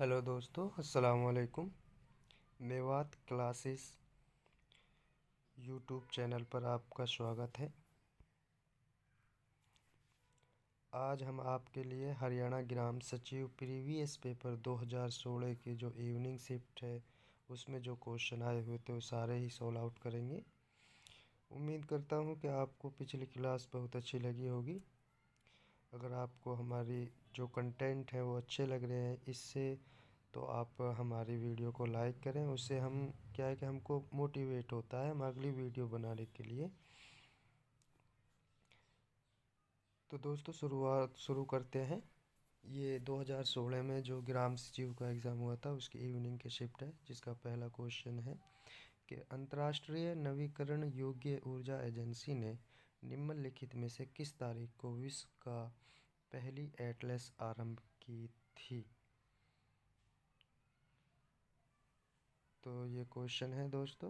Hello दोस्तों, अस्सलाम वालेकुम। मेवात क्लासेस यूट्यूब चैनल पर आपका स्वागत है। आज हम आपके लिए हरियाणा ग्राम सचिव प्रीवियस पेपर 2016 की जो इवनिंग शिफ्ट है उसमें जो क्वेश्चन आए हुए थे वो सारे ही सॉल्व आउट करेंगे। उम्मीद करता हूँ कि आपको पिछली क्लास बहुत अच्छी लगी होगी। अगर आपको हमारी जो कंटेंट है वो अच्छे लग रहे हैं इससे तो आप हमारी वीडियो को लाइक करें। उससे हम क्या है कि हमको मोटिवेट होता है हम अगली वीडियो बनाने के लिए। तो दोस्तों शुरू करते हैं। ये 2016 में जो ग्राम सचिव का एग्ज़ाम हुआ था उसकी इवनिंग की शिफ्ट है, जिसका पहला क्वेश्चन है कि अंतर्राष्ट्रीय नवीकरण योग्य ऊर्जा एजेंसी ने निम्नलिखित में से किस तारीख को विश्व का पहली एटलस आरंभ की थी। तो ये क्वेश्चन है दोस्तों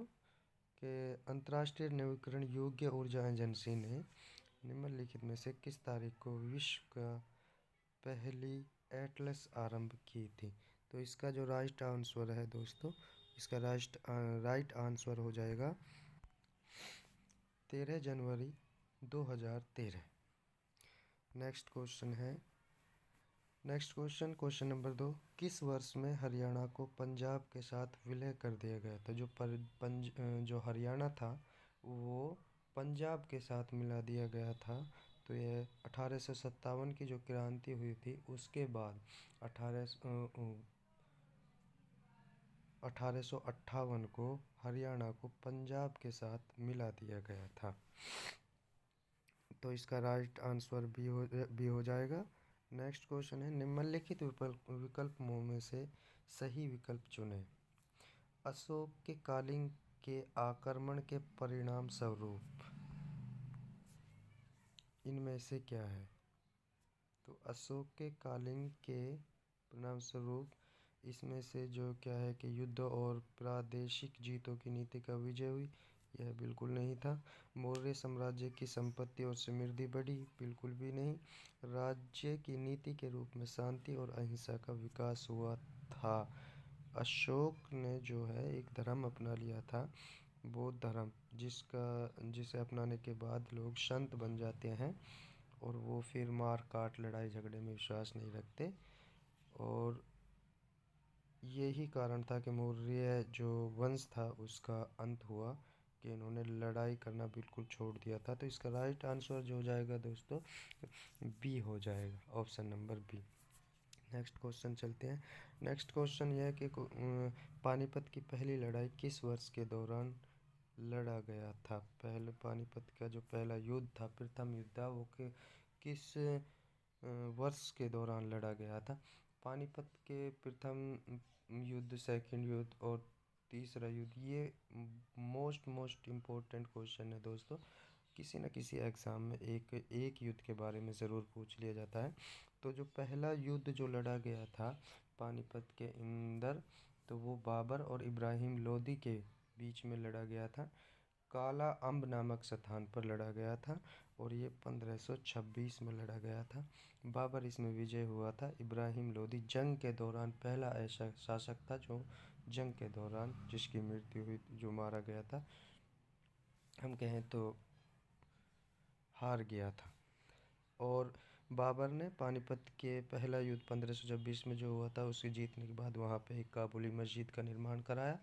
कि अंतर्राष्ट्रीय नवीकरण योग्य ऊर्जा एजेंसी ने निम्नलिखित में से किस तारीख को विश्व का पहली एटलस आरंभ की थी। तो इसका जो राइट आंसर है दोस्तों, इसका राइट आंसर हो जाएगा 13 जनवरी 2013। Question number 2। किस वर्ष में हरियाणा को पंजाब के साथ विलय कर दिया गया था। जो हरियाणा था वो पंजाब के साथ मिला दिया गया था। तो ये 1857 की जो क्रांति हुई थी उसके बाद 1858 को हरियाणा को पंजाब के साथ मिला दिया गया था। तो इसका राइट आंसर बी हो जाएगा। नेक्स्ट क्वेश्चन है निम्नलिखित विकल्पों में से सही विकल्प चुनें। अशोक के कालिंग के आक्रमण के परिणाम स्वरूप इनमें से क्या है। तो अशोक के कालिंग के परिणाम स्वरूप इसमें से जो क्या है कि युद्ध और प्रादेशिक जीतों की नीति का विजय हुई, यह बिल्कुल नहीं था। मौर्य साम्राज्य की संपत्ति और समृद्धि बढ़ी, बिल्कुल भी नहीं। राज्य की नीति के रूप में शांति और अहिंसा का विकास हुआ था। अशोक ने जो है एक धर्म अपना लिया था, बौद्ध धर्म, जिसे अपनाने के बाद लोग संत बन जाते हैं और वो फिर मार काट लड़ाई झगड़े में विश्वास नहीं रखते। और यही कारण था कि मौर्य जो वंश था उसका अंत हुआ कि इन्होंने लड़ाई करना बिल्कुल छोड़ दिया था। तो इसका राइट आंसर जो हो जाएगा दोस्तों बी हो जाएगा, option number B. Next question चलते हैं। नेक्स्ट क्वेश्चन यह है कि पानीपत की पहली लड़ाई किस वर्ष के दौरान लड़ा गया था। पहले पानीपत का जो पहला युद्ध था, प्रथम युद्ध था, वो किस वर्ष के दौरान लड़ा गया था। पानीपत के प्रथम युद्ध, सेकंड युद्ध और तीसरा युद्ध, ये मोस्ट इम्पोर्टेंट क्वेश्चन है दोस्तों। किसी न किसी एग्ज़ाम में एक युद्ध के बारे में ज़रूर पूछ लिया जाता है। तो जो पहला युद्ध जो लड़ा गया था पानीपत के अंदर, तो वो बाबर और इब्राहिम लोदी के बीच में लड़ा गया था। काला अम्ब नामक स्थान पर लड़ा गया था और ये 1526 में लड़ा गया था। बाबर इसमें विजय हुआ था। इब्राहिम लोदी जंग के दौरान पहला ऐसा शासक था जो जंग के दौरान जिसकी मृत्यु हुई, जो मारा गया था, हम कहें तो हार गया था। और बाबर ने पानीपत के पहला युद्ध 1526 में जो हुआ था उसकी जीतने के बाद वहाँ पे एक काबुली मस्जिद का निर्माण कराया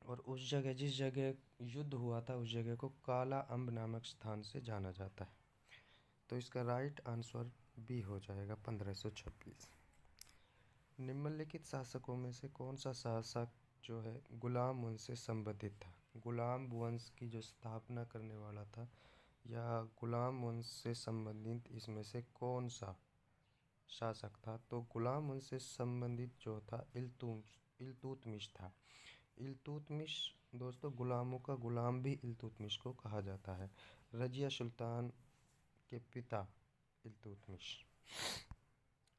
और उस जगह, जिस जगह युद्ध हुआ था, उस जगह को काला अम्ब नामक स्थान से जाना जाता है। तो इसका राइट आंसर बी हो जाएगा 1526। निम्नलिखित शासकों में से कौन सा शासक जो है गुलाम वंश से संबंधित था। गुलाम वंश की जो स्थापना करने वाला था या गुलाम वंश से संबंधित इसमें से कौन सा शासक था। तो गुलाम वंश से संबंधित जो था इल्तुतमिश था। इल्तुतमिश दोस्तों, गुलामों का गुलाम भी इल्तुतमिश को कहा जाता है। रजिया सुल्तान के पिता इल्तुतमिश।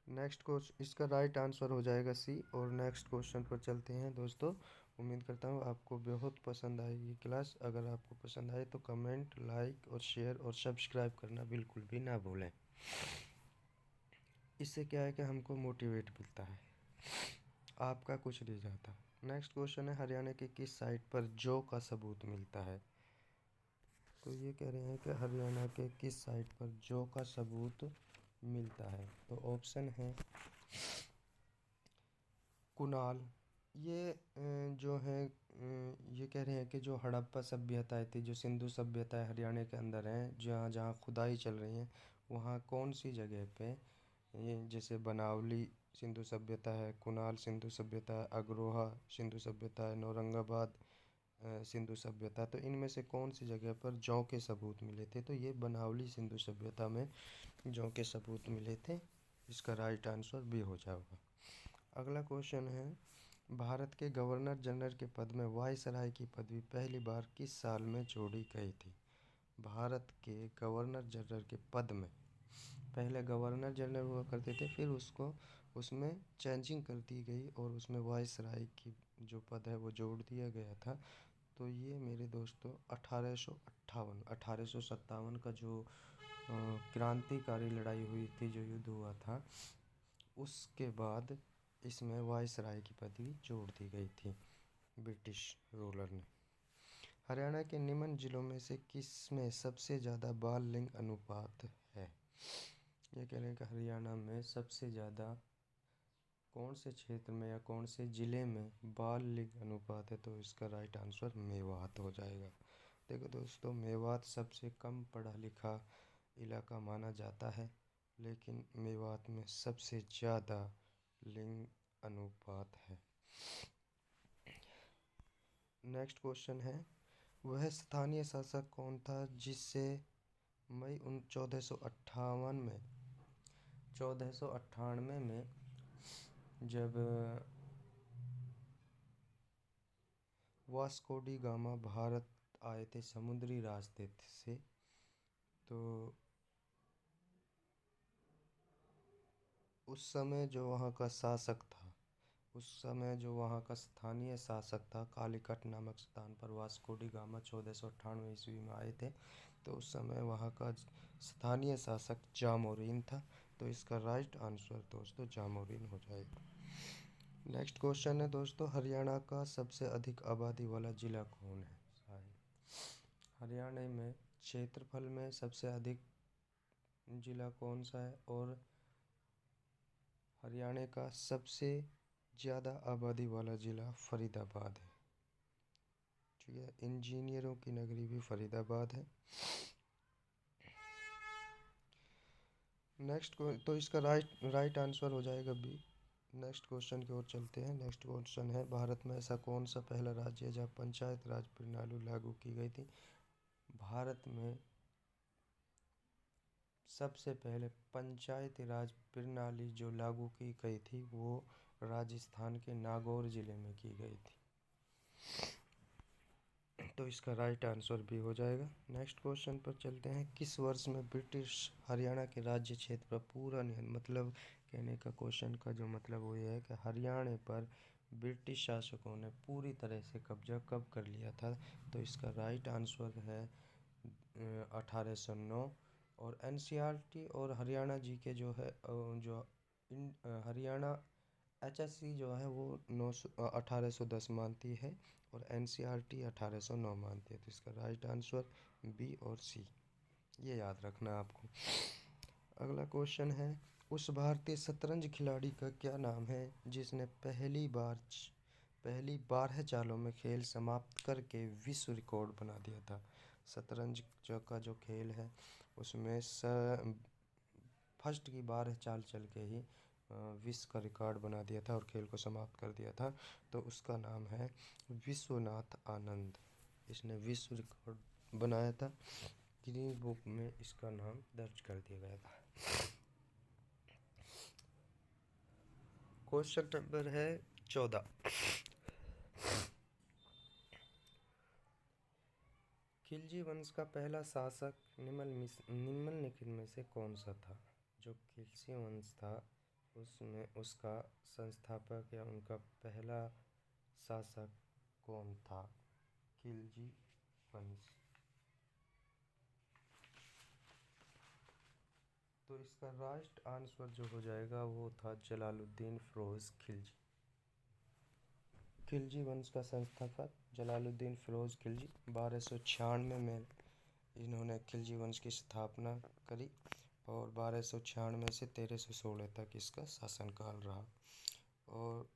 नेक्स्ट क्वेश्चन, इसका राइट आंसर हो जाएगा सी। और नेक्स्ट क्वेश्चन पर चलते हैं दोस्तों। उम्मीद करता हूँ आपको बहुत पसंद आएगी क्लास। अगर आपको पसंद आए तो कमेंट, लाइक और शेयर और सब्सक्राइब करना बिल्कुल भी ना भूलें। इससे क्या है कि हमको मोटिवेट मिलता है। आपका कुछ नहीं जाता। नेक्स्ट क्वेश्चन है, हरियाणा के किस साइट पर जौ का सबूत मिलता है? तो ये कह रहे हैं कि हरियाणा के किस साइट पर जौ का सबूत मिलता है? तो ऑप्शन है कुणाल। ये जो है ये कह रहे हैं कि जो हड़प्पा सभ्यताएं थी, जो सिंधु सभ्यताएं हरियाणा के अंदर हैं, जहाँ जहाँ खुदाई चल रही है, वहाँ कौन सी जगह पे ये जैसे बनावली सिंधु सभ्यता है, कुणाल सिंधु सभ्यता है, अग्रोहा सिंधु सभ्यता है, नौरंगाबाद सिंधु सभ्यता, तो इनमें से कौन सी जगह पर जौ के सबूत मिले थे? तो ये बनावली सिंधु सभ्यता में जौ के सबूत मिले थे। इसका राइट आंसर बी हो जाएगा। अगला क्वेश्चन है, भारत के गवर्नर जनरल के पद में वायसराय की पदवी पहली बार किस साल में जोड़ी गई थी? भारत के गवर्नर जनरल के पद में, पहले गवर्नर जनरल हुआ करते थे, फिर उसको उसमें चेंजिंग कर दी गई और उसमें वायसराय की जो पद है वो जोड़ दिया गया था। तो ये मेरे दोस्तों 1857 का जो क्रांतिकारी लड़ाई हुई थी, जो युद्ध हुआ था, उसके बाद इसमें वायसराय की पदवी जोड़ दी गई थी ब्रिटिश रूलर ने। हरियाणा के निम्न जिलों में से किस में सबसे ज़्यादा बाल लिंग अनुपात है? ये कह रहे हैं कि हरियाणा में सबसे ज़्यादा कौन से क्षेत्र में या कौन से ज़िले में बाल लिंग अनुपात है? तो इसका राइट आंसर मेवात हो जाएगा। देखो दोस्तों, मेवात सबसे कम पढ़ा लिखा इलाका माना जाता है, लेकिन मेवात में सबसे ज़्यादा लिंग अनुपात है। नेक्स्ट क्वेश्चन है, वह स्थानीय शासक कौन था जिससे मई 1498 में जब वास्को डी गामा भारत आए थे समुद्री रास्ते से, तो उस समय जो वहाँ का शासक था, उस समय जो वहाँ का स्थानीय शासक था, कालीकट नामक स्थान पर वास्को डी गामा 1498 ईस्वी में आए थे। तो उस समय वहाँ का स्थानीय शासक जामोरिन था। तो इसका राइट आंसर दोस्तों जामोरिन हो जाएगा। नेक्स्ट क्वेश्चन है दोस्तों, हरियाणा का सबसे अधिक आबादी वाला जिला कौन है? हरियाणा में क्षेत्रफल में सबसे अधिक जिला कौन सा है? और हरियाणा का सबसे ज़्यादा आबादी वाला ज़िला फरीदाबाद है। ठीक है, इंजीनियरों की नगरी भी फरीदाबाद है। नेक्स्ट तो इसका राइट आंसर हो जाएगा बी। नेक्स्ट क्वेश्चन की ओर चलते हैं। नेक्स्ट क्वेश्चन है, भारत में ऐसा कौन सा पहला राज्य है जहाँ पंचायत राज प्रणाली लागू की गई थी? भारत में सबसे पहले पंचायती राज प्रणाली जो लागू की गई थी वो राजस्थान के नागौर ज़िले में की गई थी। तो इसका राइट आंसर भी हो जाएगा। नेक्स्ट क्वेश्चन पर चलते हैं, किस वर्ष में ब्रिटिश हरियाणा के राज्य क्षेत्र पर पूरा मतलब कहने का क्वेश्चन का जो मतलब वो ये है कि हरियाणा पर ब्रिटिश शासकों ने पूरी तरह से कब्जा कब कर लिया था? तो इसका राइट आंसर है 1809। और एनसीईआरटी और हरियाणा जी के जो है जो हरियाणा एचएससी जो है वो 1810 मानती है और एनसीईआरटी 1809 मानती है। तो इसका राइट आंसर बी और सी, ये याद रखना आपको। अगला क्वेश्चन है, उस भारतीय शतरंज खिलाड़ी का क्या नाम है जिसने पहली 12 चालों में खेल समाप्त करके विश्व रिकॉर्ड बना दिया था? शतरंज का जो खेल है उसमें फर्स्ट की 12 चाल चल के ही विश्व का रिकॉर्ड बना दिया था और खेल को समाप्त कर दिया था। तो उसका नाम है विश्वनाथ आनंद। इसने विश्व रिकॉर्ड बनाया था, गिनीज बुक में इसका नाम दर्ज कर दिया गया था। क्वेश्चन नंबर है 14, खिलजी वंश का पहला शासक निम्नलिखित में से कौन सा था? जो खिलजी वंश था उसमें उसका संस्थापक या उनका पहला शासक कौन था? खिलजी वंश। तो इसका राइट आंसर जो हो जाएगा वो था जलालुद्दीन फिरोज खिलजी। खिलजी वंश का संस्थापक जलालुद्दीन फिरोज खिलजी 1296 में इन्होंने खिलजी वंश की स्थापना करी और 1296 से 1316 तक इसका शासनकाल रहा। और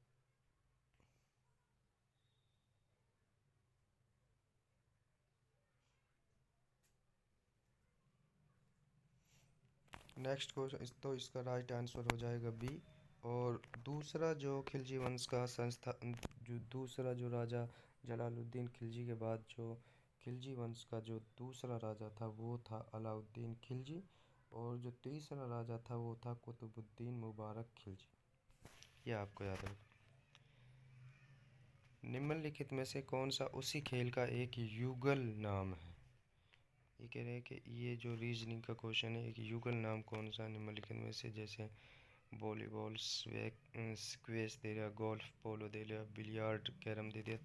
नेक्स्ट क्वेश्चन तो इसका राइट आंसर हो जाएगा बी। और दूसरा जो खिलजी वंश का दूसरा जो राजा जलालुद्दीन खिलजी के बाद जो खिलजी वंश का जो दूसरा राजा था वो था अलाउद्दीन खिलजी। और जो तीसरा राजा था वो था कुतुबुद्दीन मुबारक खिलजी। ये आपको याद रखना। निम्नलिखित में से कौन सा उसी खेल का एक युगल नाम है? ये कह रहे हैं कि ये जो रीजनिंग का क्वेश्चन है, एक युगल नाम कौन सा निम्नलिखित में से, जैसे वॉलीबॉल, स्क्वैश दे दिया, गोल्फ, पोलो दे दिया, बिलियर्ड, कैरम दे दिया।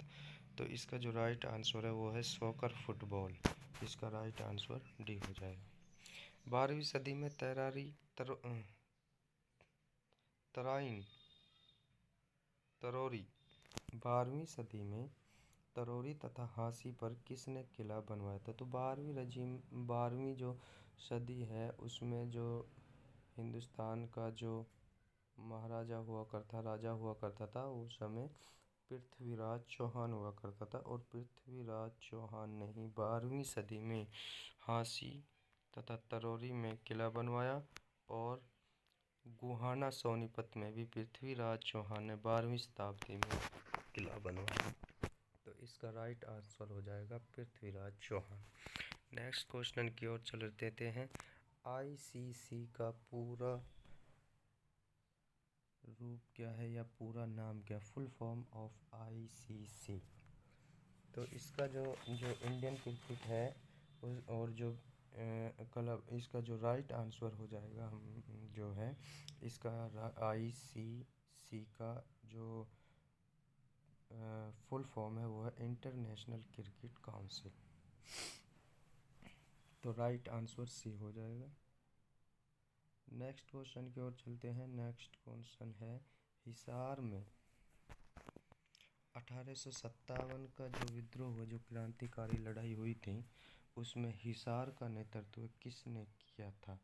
तो इसका जो राइट आंसर है वो है सॉकर, फुटबॉल। इसका राइट आंसर डी हो जाएगा। 12वीं सदी में तरोरी 12वीं सदी में तरोरी तथा हांसी पर किसने किला बनवाया था? तो 12वीं जो सदी है उसमें जो हिंदुस्तान का जो महाराजा हुआ करता, राजा हुआ करता था, उस समय पृथ्वीराज चौहान हुआ करता था। और पृथ्वीराज चौहान ने ही 12वीं सदी में हांसी तथा तरोरी में किला बनवाया। और गुहाना सोनीपत में भी पृथ्वीराज चौहान ने 12वीं शताब्दी में किला बनवाया। तो इसका राइट आंसर हो जाएगा पृथ्वीराज चौहान। नेक्स्ट क्वेश्चन की ओर चल देते हैं। आईसीसी का पूरा रूप क्या है या पूरा नाम क्या, फुल फॉर्म ऑफ आईसीसी? तो इसका जो इंडियन क्रिकेट है और जो क्लब, इसका जो राइट आंसर हो जाएगा हम जो है इसका आईसीसी का जो फुल फॉर्म है वो है इंटरनेशनल क्रिकेट काउंसिल। तो राइट आंसर सी हो जाएगा। नेक्स्ट क्वेश्चन की ओर चलते हैं। नेक्स्ट क्वेश्चन है, हिसार में 1857 का जो विद्रोह हुआ, जो क्रांतिकारी लड़ाई हुई थी, उसमें हिसार का नेतृत्व किसने किया था?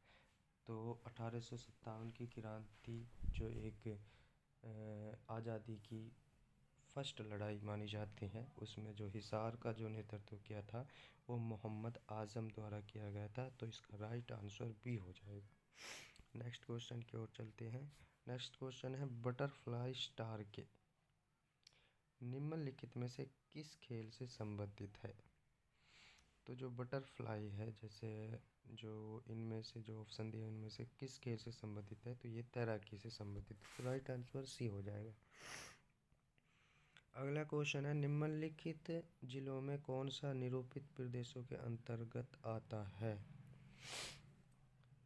तो 1857 की क्रांति जो एक आज़ादी की फर्स्ट लड़ाई मानी जाती है, उसमें जो हिसार का जो नेतृत्व किया था वो मोहम्मद आज़म द्वारा किया गया था। तो इसका राइट आंसर बी हो जाएगा। नेक्स्ट क्वेश्चन की ओर चलते हैं। नेक्स्ट क्वेश्चन है, बटरफ्लाई स्टार के निम्नलिखित में से किस खेल से संबंधित है? तो जो बटरफ्लाई है, जैसे जो इनमें से जो ऑप्शन दिया इनमें से किस खेल से संबंधित है? तो ये तैराकी से संबंधित है। तो राइट आंसर सी हो जाएगा। अगला क्वेश्चन है, निम्नलिखित जिलों में कौन सा निरूपित प्रदेशों के अंतर्गत आता है?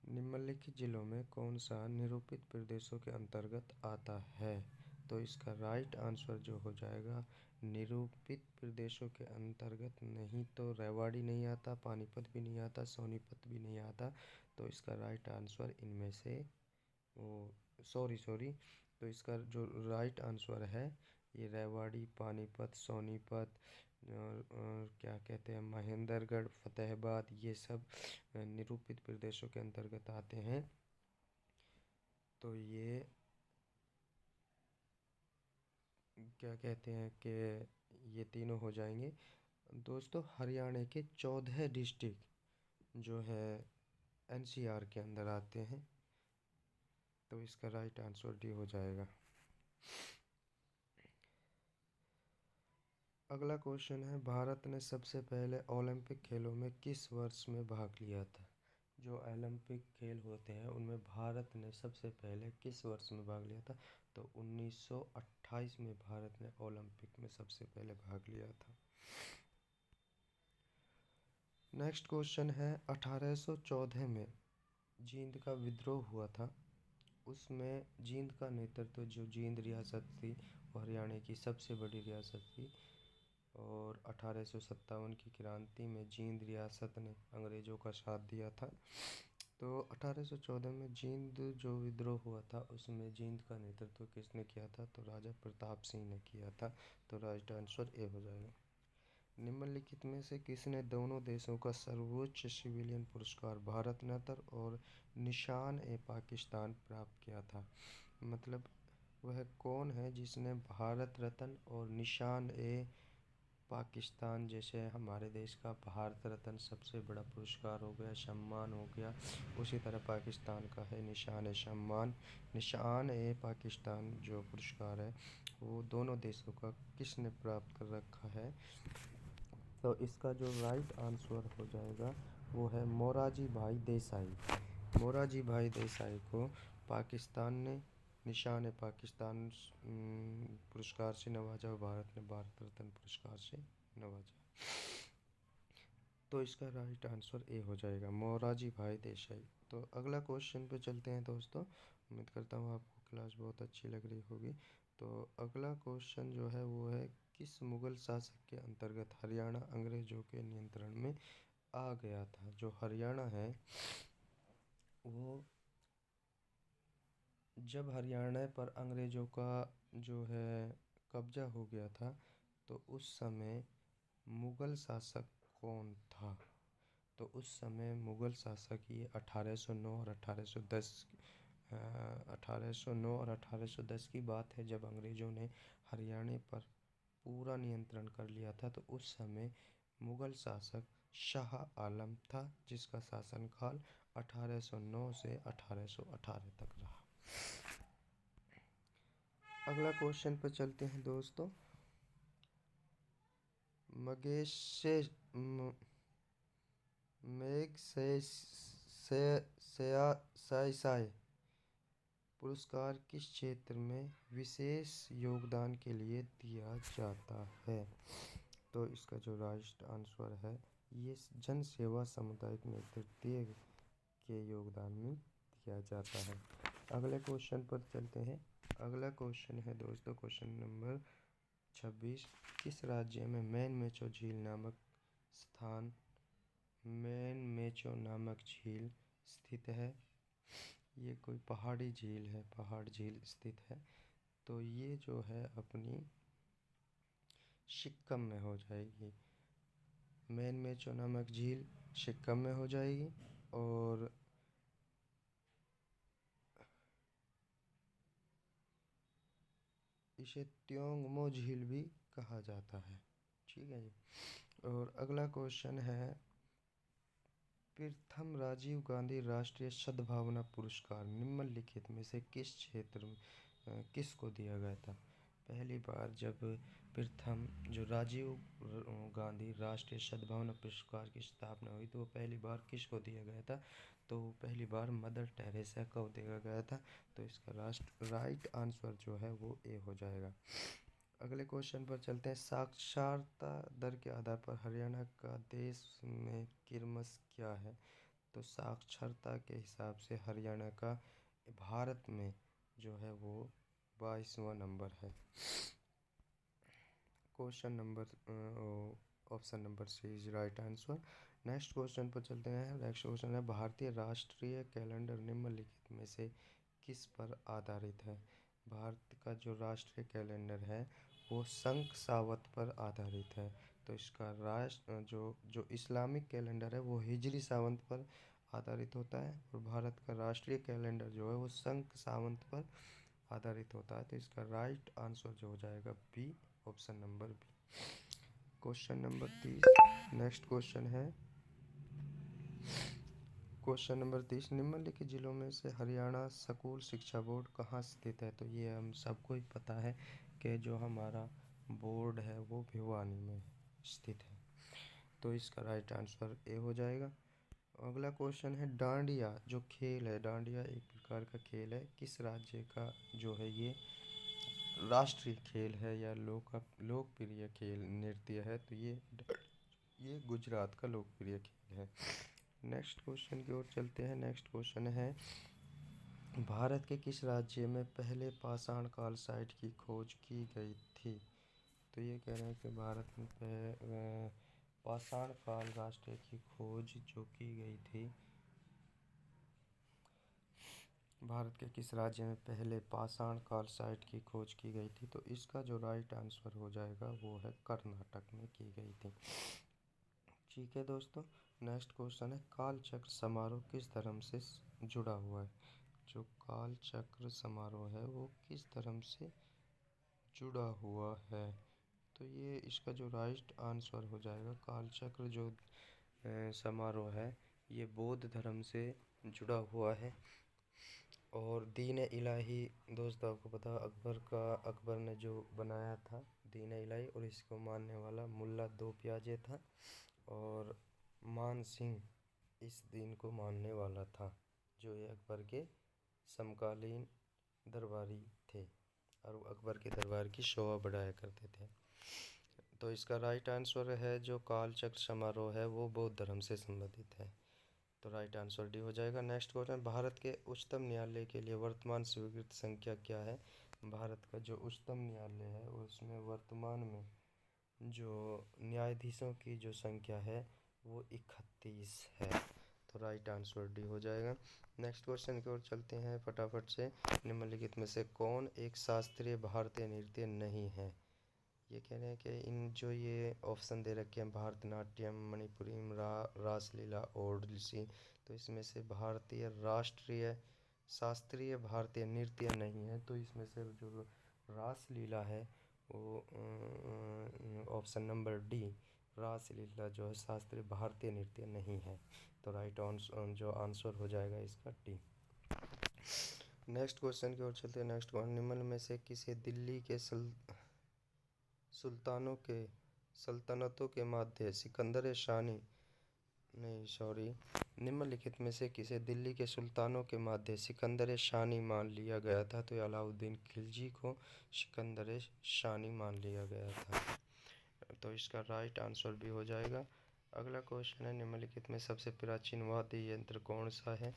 निम्नलिखित जिलों में कौन सा निरूपित प्रदेशों के अंतर्गत आता है? तो इसका राइट आंसर जो हो जाएगा, निरूपित प्रदेशों के अंतर्गत नहीं तो रेवाड़ी नहीं आता, पानीपत भी नहीं आता, सोनीपत भी नहीं आता। तो इसका राइट आंसर इनमें से सॉरी तो इसका जो राइट आंसर है ये रेवाड़ी, पानीपत, सोनीपत और क्या कहते हैं महेंद्रगढ़, फतेहाबाद, ये सब निरूपित प्रदेशों के अंतर्गत आते हैं। तो ये क्या कहते हैं कि ये तीनों हो जाएंगे। दोस्तों, हरियाणा के 14 डिस्ट्रिक्ट जो है एनसीआर के अंदर आते हैं। तो इसका राइट आंसर डी हो जाएगा। अगला क्वेश्चन है, भारत ने सबसे पहले ओलंपिक खेलों में किस वर्ष में भाग लिया था? जो ओलंपिक खेल होते हैं उनमें भारत ने सबसे पहले किस वर्ष में भाग लिया था? तो 1928 में भारत ने ओलंपिक में सबसे पहले भाग लिया था। नेक्स्ट क्वेश्चन है, 1814 में जींद का विद्रोह हुआ था, उसमें जींद का नेतृत्व, जो जींद रियासत थी वो हरियाणा की सबसे बड़ी रियासत थी। और 1857 की क्रांति में जींद रियासत ने अंग्रेज़ों का साथ दिया था। तो 1814 में जींद जो विद्रोह हुआ था उसमें जींद का नेतृत्व किसने किया था? तो राजा प्रताप सिंह ने किया था। तो राइट आंसर ए हो जाएगा। निम्नलिखित में से किसने दोनों देशों का सर्वोच्च सिविलियन पुरस्कार भारत रत्न और निशान ए पाकिस्तान प्राप्त किया था? मतलब वह कौन है जिसने भारत रत्न और निशान ए पाकिस्तान, जैसे हमारे देश का भारत रत्न सबसे बड़ा पुरस्कार हो गया, सम्मान हो गया, उसी तरह पाकिस्तान का है निशान ए सम्मान, निशान ए पाकिस्तान जो पुरस्कार है वो दोनों देशों का किसने प्राप्त कर रखा है? तो इसका जो राइट आंसर हो जाएगा वो है मोरारजी भाई देसाई। मोरारजी भाई देसाई को पाकिस्तान ने निशान ए पाकिस्तान पुरस्कार से नवाजा और भारत ने भारत रत्न पुरस्कार से नवाजा। तो इसका राइट आंसर ए हो जाएगा, मोरारजी भाई देसाई। तो अगला क्वेश्चन पे चलते हैं दोस्तों। उम्मीद करता हूँ आपको क्लास बहुत अच्छी लग रही होगी। तो अगला क्वेश्चन जो है वो है, किस मुगल शासक के अंतर्गत हरियाणा अंग्रेजों के नियंत्रण में आ गया था? जो हरियाणा है वो जब हरियाणा पर अंग्रेज़ों का जो है कब्जा हो गया था तो उस समय मुग़ल शासक कौन था? तो उस समय मुग़ल शासक ये 1809 और 1810 1809 और 1810 की बात है, जब अंग्रेज़ों ने हरियाणा पर पूरा नियंत्रण कर लिया था। तो उस समय मुग़ल शासक शाह आलम था, जिसका शासनकाल 1809 से 1818 तक रहा। अगला क्वेश्चन पर चलते हैं दोस्तों। मैग्सेसाय पुरस्कार किस क्षेत्र में विशेष योगदान के लिए दिया जाता है? तो इसका जो राइट आंसर है ये जन सेवा सामुदायिक नेतृत्व के योगदान में दिया जाता है। अगले क्वेश्चन पर चलते हैं। अगला क्वेश्चन है दोस्तों क्वेश्चन नंबर 26। किस राज्य में मैन मेचो झील नामक झील स्थित है? ये कोई पहाड़ी झील है, पहाड़ झील स्थित है। तो ये जो है अपनी सिक्किम में हो जाएगी। मैन मेचो नामक झील सिक्किम में हो जाएगी और इसे त्योंगमो झील भी कहा जाता है। ठीक है जी। और अगला क्वेश्चन है, प्रथम राजीव गांधी राष्ट्रीय सद्भावना पुरस्कार निम्नलिखित में से किस क्षेत्र में किसको दिया गया था? पहली बार जब प्रथम जो राजीव गांधी राष्ट्रीय सद्भावना पुरस्कार की स्थापना हुई तो वो पहली बार किसको दिया गया था? तो पहली बार मदर टेरेसा को दिया गया था। तो इसका राइट आंसर जो है वो ए हो जाएगा। अगले क्वेश्चन पर चलते हैं। साक्षरता दर के आधार पर हरियाणा का देश में कीर्मस क्या है? तो साक्षरता के हिसाब से हरियाणा का भारत में जो है वो 22वां नंबर है। Question number option number C is right answer. Next question पर चलते हैं। नेक्स्ट क्वेश्चन है, भारतीय राष्ट्रीय कैलेंडर निम्नलिखित में से किस पर आधारित है? भारत का जो राष्ट्रीय कैलेंडर है वो शंख सावत पर आधारित है। तो इसका जो इस्लामिक कैलेंडर है वो हिजरी सावंत पर आधारित होता है और भारत का राष्ट्रीय कैलेंडर जो है वो शंख सावंत पर आधारित होता है। तो इसका राइट आंसर जो हो जाएगा B, option number B. Question number 30। Next question है क्वेश्चन नंबर 30। निम्नलिखित जिलों में से हरियाणा स्कूल शिक्षा बोर्ड कहाँ स्थित है? तो ये हम सबको ही पता है कि जो हमारा बोर्ड है वो भिवानी में स्थित है। तो इसका राइट आंसर ए हो जाएगा। अगला क्वेश्चन है, डांडिया जो खेल है, डांडिया एक प्रकार का खेल है, किस राज्य का जो है ये राष्ट्रीय खेल है या लोकप्रिय खेल नृत्य है? तो ये गुजरात का लोकप्रिय खेल है। नेक्स्ट क्वेश्चन की ओर चलते हैं। नेक्स्ट क्वेश्चन है, भारत के किस राज्य में पहले पाषाण काल साइट की खोज की गई थी? तो ये कह रहे हैं कि भारत में पाषाण काल राष्ट्र की खोज जो की गई थी भारत के किस राज्य में पहले पाषाण काल साइट की खोज की गई थी? तो इसका जो राइट आंसर हो जाएगा वो है कर्नाटक में की गई थी। ठीक है दोस्तों, नेक्स्ट क्वेश्चन है काल चक्र समारोह किस धर्म से जुड़ा हुआ है? जो काल चक्र समारोह है वो किस धर्म से जुड़ा हुआ है? तो ये इसका जो राइट आंसर हो जाएगा, काल चक्र जो समारोह है ये बौद्ध धर्म से जुड़ा हुआ है। और दीन इलाही दोस्तों आपको पता अकबर ने जो बनाया था दीन इलाही, और इसको मानने वाला मुल्ला दो प्याजे था, और मान सिंह इस दिन को मानने वाला था, जो ये अकबर के समकालीन दरबारी थे और अकबर के दरबार की शोभा बढ़ाया करते थे। तो इसका राइट आंसर है जो काल चक्र समारोह है वो बौद्ध धर्म से संबंधित है। तो राइट आंसर डी हो जाएगा। नेक्स्ट क्वेश्चन, भारत के उच्चतम न्यायालय के लिए वर्तमान स्वीकृत संख्या क्या है? भारत का जो उच्चतम न्यायालय है उसमें वर्तमान में जो न्यायाधीशों की जो संख्या है वो 31 है। तो राइट आंसर डी हो जाएगा। नेक्स्ट क्वेश्चन की ओर चलते हैं फटाफट से। निम्नलिखित में से कौन एक शास्त्रीय भारतीय नृत्य नहीं है? ये कह रहे हैं कि इन जो ये ऑप्शन दे रखे हैं भरतनाट्यम, मणिपुरी, रासलीला, ओडिसी, तो इसमें से भारतीय राष्ट्रीय शास्त्रीय भारतीय नृत्य नहीं है। तो इसमें से जो रासलीला है वो ऑप्शन नंबर डी, रासलीला जो है शास्त्रीय भारतीय नृत्य नहीं है। तो राइट जो आंसर हो जाएगा इसका डी। नेक्स्ट क्वेश्चन की ओर चलते हैं। नेक्स्ट क्वेश्चन, निम्न में से किसे दिल्ली के सल्तनतों के माध्य सिकंदर शानी नहीं सॉरी निम्नलिखित में से किसे दिल्ली के सुल्तानों के माध्य सिकंदर शानी मान लिया गया था? तो अलाउद्दीन खिलजी को सिकंदर शानी मान लिया गया था। तो इसका राइट आंसर भी हो जाएगा। अगला क्वेश्चन है, निम्नलिखित में सबसे प्राचीन वाद्य यंत्र कौन सा है?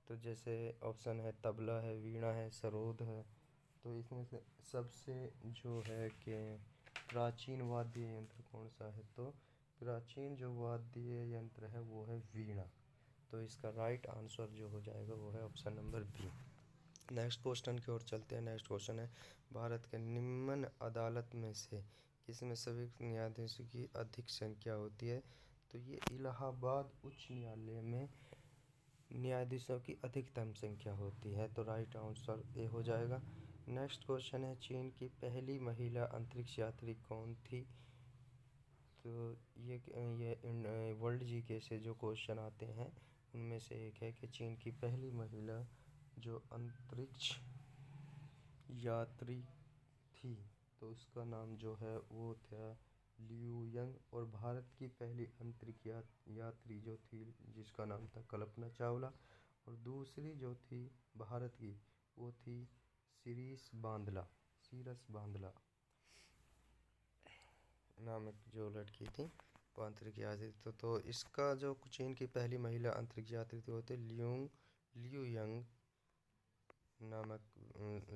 तो जैसे ऑप्शन है तबला है, वीणा है, सरोद है। तो इसमें से सबसे जो है कि प्राचीन वाद्य यंत्र कौन सा है? तो प्राचीन जो वाद्य यंत्र है वो है वीणा। तो इसका राइट आंसर जो हो जाएगा वो है option number B. Next question की ओर चलते हैं। नेक्स्ट क्वेश्चन है, भारत के निम्न अदालत में से किसमें सभी न्यायाधीशों की अधिक संख्या होती है? तो ये इलाहाबाद उच्च न्यायालय में न्यायाधीशों की अधिकतम संख्या होती है। तो राइट आंसर ए हो जाएगा। नेक्स्ट क्वेश्चन है, चीन की पहली महिला अंतरिक्ष यात्री कौन थी? तो ये वर्ल्ड जीके से जो क्वेश्चन आते हैं उनमें से एक है कि चीन की पहली महिला जो अंतरिक्ष यात्री थी तो उसका नाम जो है वो था लियू यंग। और भारत की पहली अंतरिक्ष यात्री जो थी जिसका नाम था कल्पना चावला। और दूसरी जो थी भारत की वो थी सीरस बांदला नामक जो लड़की थी वो अंतरिक्ष यात्री थी। तो इसका जो चीन की पहली महिला अंतरिक्ष यात्री थी वो थे लियू यंग नामक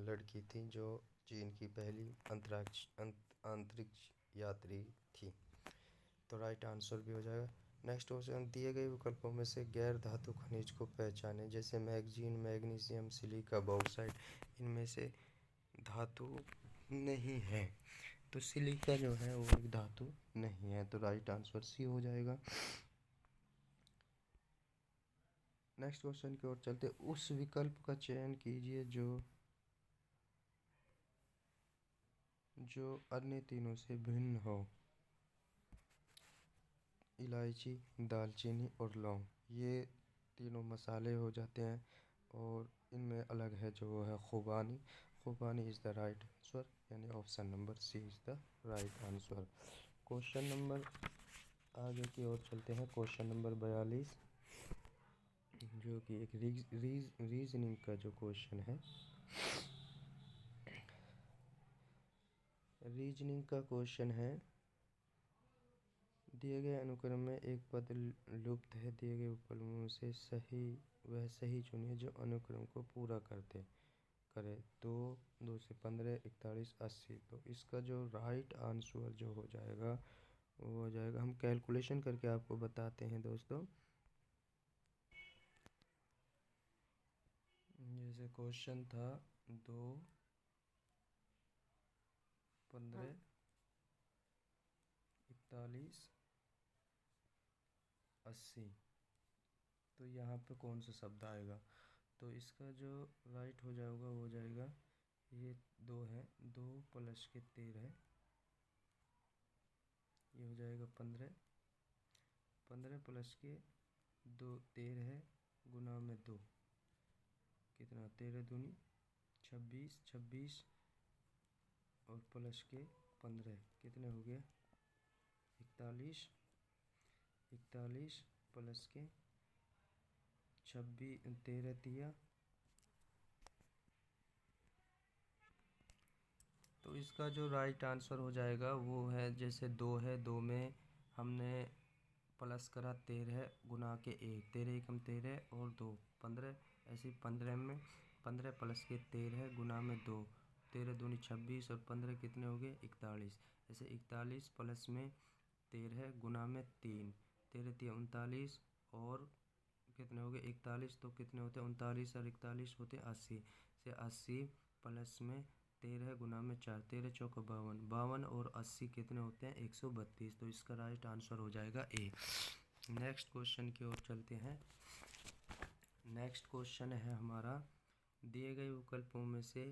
लड़की थी जो चीन की पहली अंतरिक्ष यात्री थी। तो राइट आंसर भी हो जाएगा। नेक्स्ट क्वेश्चन, दिए गए विकल्पों में से गैर धातु खनिज को पहचानें। जैसे मैग्नीशियम, मैग्नीशियम, सिलिका, बॉक्साइट, इनमें से धातु नहीं है। तो सिलिका जो है वो एक धातु नहीं है। तो राइट आंसर सी हो जाएगा। नेक्स्ट क्वेश्चन की ओर चलते, उस विकल्प का चयन कीजिए जो अन्य तीनों से भिन्न हो। इलायची, दालचीनी और लौंग, ये तीनों मसाले हो जाते हैं और इनमें अलग है जो वो है खुबानी इज़ द राइट आंसर, यानी option number C is the right answer. Question number आगे की ओर चलते हैं। क्वेश्चन नंबर 42 जो कि एक रीजनिंग का जो क्वेश्चन है, रीजनिंग का क्वेश्चन है, दिए गए अनुक्रम में एक पद लुप्त है, दिए गए उपक्रमों से सही चुनिए जो अनुक्रम को पूरा करे। 2 से 15, 41, 80। तो इसका जो राइट आंसर जो हो जाएगा वो हो जाएगा, हम कैलकुलेशन करके आपको बताते हैं दोस्तों। जैसे क्वेश्चन था 2, 15, 41, 80, तो यहाँ पे कौन सा शब्द आएगा? तो इसका जो राइट हो जाएगा वो हो जाएगा, ये 2 है, 2 प्लस के 13, ये हो जाएगा 15, 15 प्लस के 2 13 गुना में 2, कितना? 13 दूनी 26, 26 और प्लस के 15 कितने हो गए? 41, 41 प्लस के 26, 13 तिया, तो इसका जो राइट आंसर हो जाएगा वो है, जैसे 2 है, 2 में हमने प्लस करा 13 गुना के 1, 13 एकम 13 और 2 15, ऐसे 15 में 15 प्लस के 13 गुना में 2, 13 दूनी 26 और 15 कितने हो गए? 41, ऐसे 41 प्लस में 13 गुना में 3, 13 3 39 और कितने हो गए? 41, तो कितने होते हैं? 39 और 41 होते 80, से 80 प्लस में 13 गुना में 4, 13 चौका 52, 52 और 80 कितने होते हैं? 132, तो इसका राइट आंसर हो जाएगा ए। नेक्स्ट क्वेश्चन की ओर चलते हैं। नेक्स्ट क्वेश्चन है हमारा, दिए गए विकल्पों में से